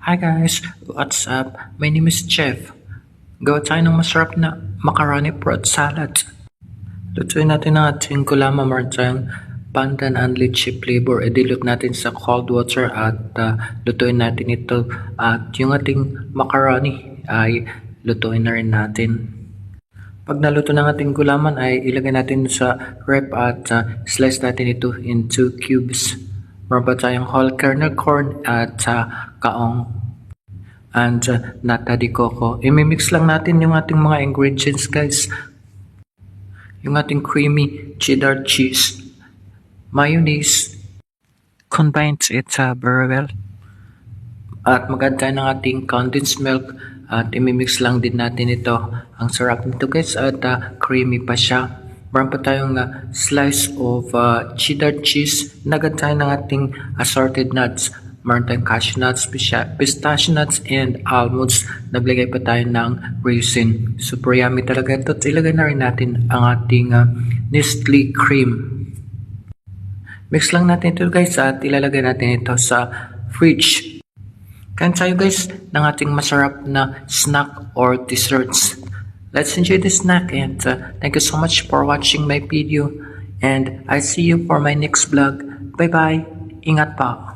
Hi guys, what's up? My name is Jeff. Gawa tayo ng masarap na macaroni fruit salad. Lutuin natin ang ating gulama, meron tayong pandan and lychee flavor. I-dilute natin sa cold water at lutuin natin ito. At yung ating macaroni ay lutuin na rin natin. Pag naluto ng ating gulaman ay ilagay natin sa rep at slice natin ito into cubes. Meron pa tayong whole kernel corn at kaong and nata de coco. I-mix lang natin yung ating mga ingredients guys. Yung ating creamy cheddar cheese, mayonnaise, combines it very well. At mag-add tayo ng ating condensed milk at i-mix lang din natin ito. Ang sarap nito guys at creamy pa siya. Meron pa tayong slice of cheddar cheese. Nagad tayo ng ating assorted nuts. Meron tayong cashew nuts, pistachio nuts, and almonds. Naglagay pa tayo ng raisin. Super yummy talaga ito. At ilagay na rin natin ang ating Nestle cream. Mix lang natin ito guys at ilalagay natin ito sa fridge. Kain tayo guys ng ating masarap na snack or desserts. Let's enjoy the snack and thank you so much for watching my video and I see you for my next vlog. Bye bye. Ingat pa.